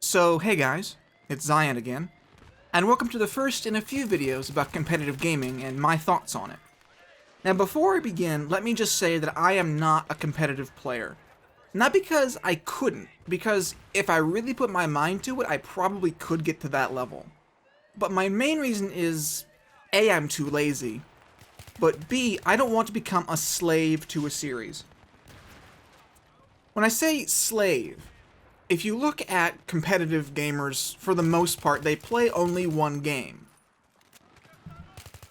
So, hey guys, it's Zion again, and welcome to the first in a few videos about competitive gaming and my thoughts on it. Now before I begin, let me just say that I am not a competitive player. Not because I couldn't, because if I really put my mind to it, I probably could get to that level. But my main reason is, A, I'm too lazy, but B, I don't want to become a slave to a series. When I say slave, if you look at competitive gamers, for the most part, they play only one game.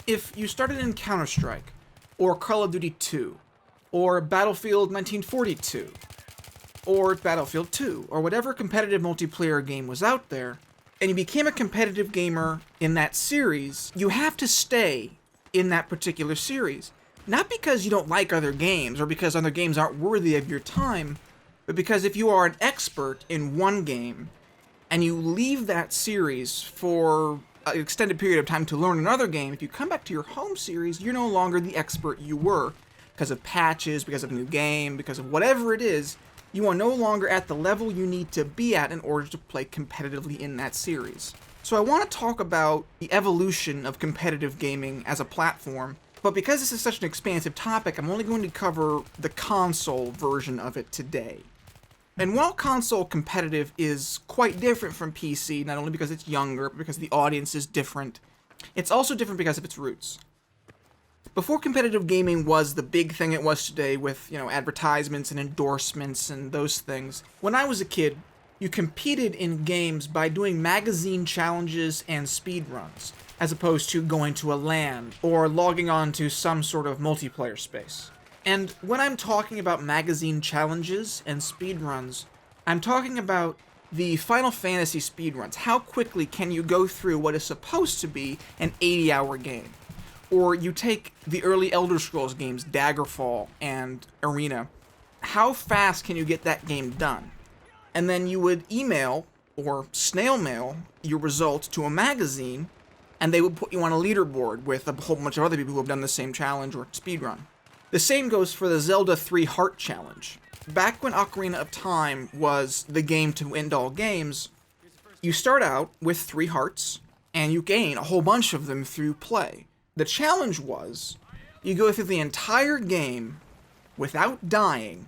If you started in Counter-Strike, or Call of Duty 2, or Battlefield 1942, or Battlefield 2, or whatever competitive multiplayer game was out there, and you became a competitive gamer in that series, you have to stay in that particular series. Not because you don't like other games, or because other games aren't worthy of your time, but because if you are an expert in one game, and you leave that series for an extended period of time to learn another game, if you come back to your home series, you're no longer the expert you were. Because of patches, because of a new game, because of whatever it is, you are no longer at the level you need to be at in order to play competitively in that series. So I want to talk about the evolution of competitive gaming as a platform, but because this is such an expansive topic, I'm only going to cover the console version of it today. And while console competitive is quite different from PC, not only because it's younger, but because the audience is different, it's also different because of its roots. Before competitive gaming was the big thing it was today with, advertisements and endorsements and those things, when I was a kid, you competed in games by doing magazine challenges and speedruns, as opposed to going to a LAN or logging on to some sort of multiplayer space. And when I'm talking about magazine challenges and speedruns, I'm talking about the Final Fantasy speedruns. How quickly can you go through what is supposed to be an 80-hour game? Or you take the early Elder Scrolls games, Daggerfall and Arena. How fast can you get that game done? And then you would email or snail mail your results to a magazine, and they would put you on a leaderboard with a whole bunch of other people who have done the same challenge or speedrun. The same goes for the Zelda 3 Heart Challenge. Back when Ocarina of Time was the game to end all games, you start out with 3 hearts, and you gain a whole bunch of them through play. The challenge was, you go through the entire game without dying,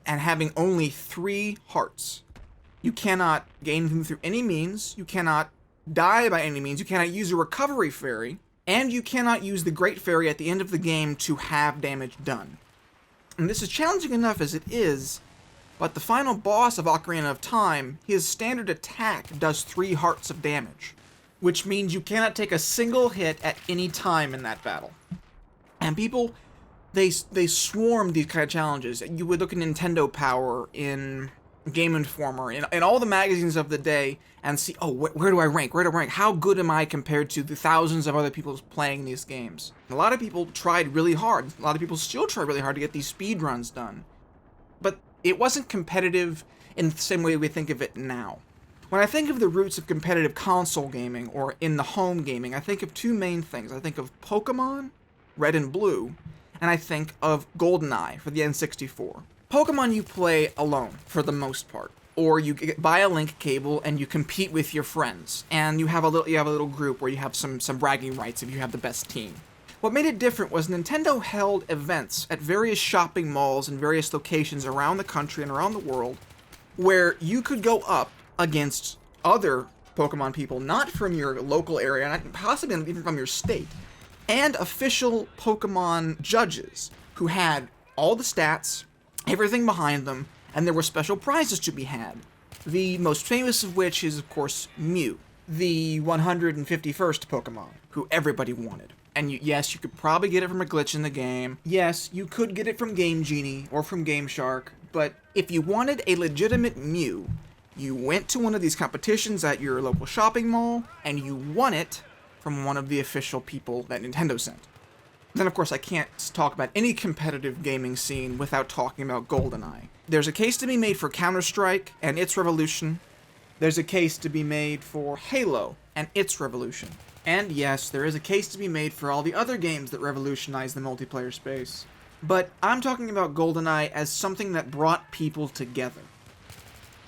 and having only 3 hearts. You cannot gain them through any means, you cannot die by any means, you cannot use a recovery fairy, and you cannot use the Great Fairy at the end of the game to have damage done. And this is challenging enough as it is, but the final boss of Ocarina of Time, his standard attack does 3 hearts of damage, which means you cannot take a single hit at any time in that battle. And people, they swarm these kind of challenges. You would look at Nintendo Power, in Game Informer, in all the magazines of the day, and see, oh, where do I rank? Where do I rank? How good am I compared to the thousands of other people playing these games? A lot of people tried really hard. A lot of people still try really hard to get these speedruns done. But it wasn't competitive in the same way we think of it now. When I think of the roots of competitive console gaming, or in the home gaming, I think of 2 main things. I think of Pokemon, Red and Blue, and I think of Goldeneye for the N64. Pokemon you play alone, for the most part. Or you buy a link cable and you compete with your friends, and you have a little group where you have some bragging rights if you have the best team. What made it different was Nintendo held events at various shopping malls and various locations around the country and around the world, where you could go up against other Pokemon people, not from your local area, not possibly even from your state, and official Pokemon judges who had all the stats, everything behind them, and there were special prizes to be had. The most famous of which is, of course, Mew, the 151st Pokemon, who everybody wanted. And yes, you could probably get it from a glitch in the game. Yes, you could get it from Game Genie or from Game Shark, but if you wanted a legitimate Mew, you went to one of these competitions at your local shopping mall, and you won it from one of the official people that Nintendo sent. Then, of course, I can't talk about any competitive gaming scene without talking about Goldeneye. There's a case to be made for Counter-Strike and its revolution. There's a case to be made for Halo and its revolution. And yes, there is a case to be made for all the other games that revolutionized the multiplayer space. But I'm talking about Goldeneye as something that brought people together.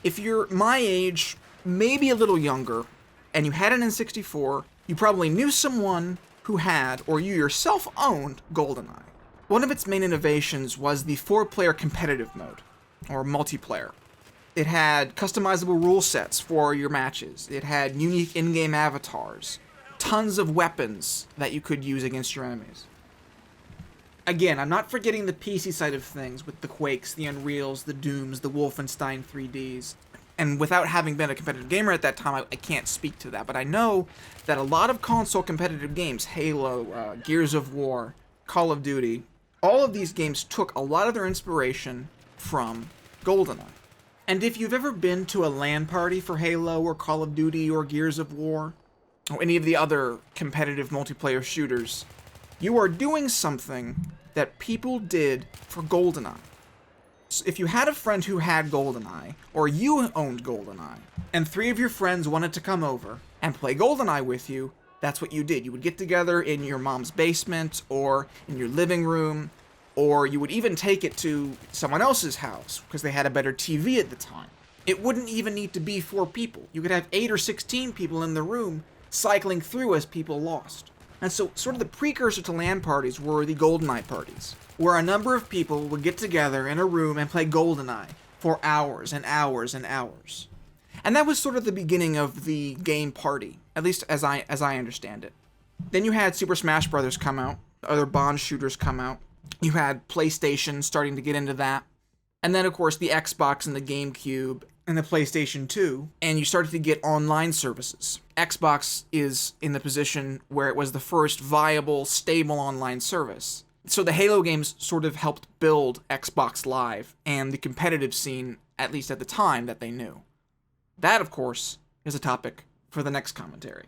If you're my age, maybe a little younger, and you had an N64, you probably knew someone who had, or you yourself owned, Goldeneye. One of its main innovations was the 4-player competitive mode, or multiplayer. It had customizable rule sets for your matches. It had unique in-game avatars, tons of weapons that you could use against your enemies. Again, I'm not forgetting the PC side of things with the Quakes, the Unreals, the Dooms, the Wolfenstein 3Ds. And without having been a competitive gamer at that time, I can't speak to that. But I know that a lot of console competitive games, Halo, Gears of War, Call of Duty, all of these games took a lot of their inspiration from Goldeneye. And if you've ever been to a LAN party for Halo or Call of Duty or Gears of War, or any of the other competitive multiplayer shooters, you are doing something that people did for Goldeneye. So if you had a friend who had Goldeneye, or you owned Goldeneye, and 3 of your friends wanted to come over and play Goldeneye with you, that's what you did. You would get together in your mom's basement, or in your living room, or you would even take it to someone else's house, because they had a better TV at the time. It wouldn't even need to be 4 people. You could have 8 or 16 people in the room, cycling through as people lost. And so, sort of the precursor to LAN parties were the Goldeneye parties, where a number of people would get together in a room and play Goldeneye for hours and hours and hours. And that was sort of the beginning of the game party, at least as I understand it. Then you had Super Smash Bros. Come out, other Bond shooters come out. You had PlayStation starting to get into that. And then, of course, the Xbox and the GameCube and the PlayStation 2, and you started to get online services. Xbox is in the position where it was the first viable, stable online service. So the Halo games sort of helped build Xbox Live and the competitive scene, at least at the time, that they knew. That, of course, is a topic for the next commentary.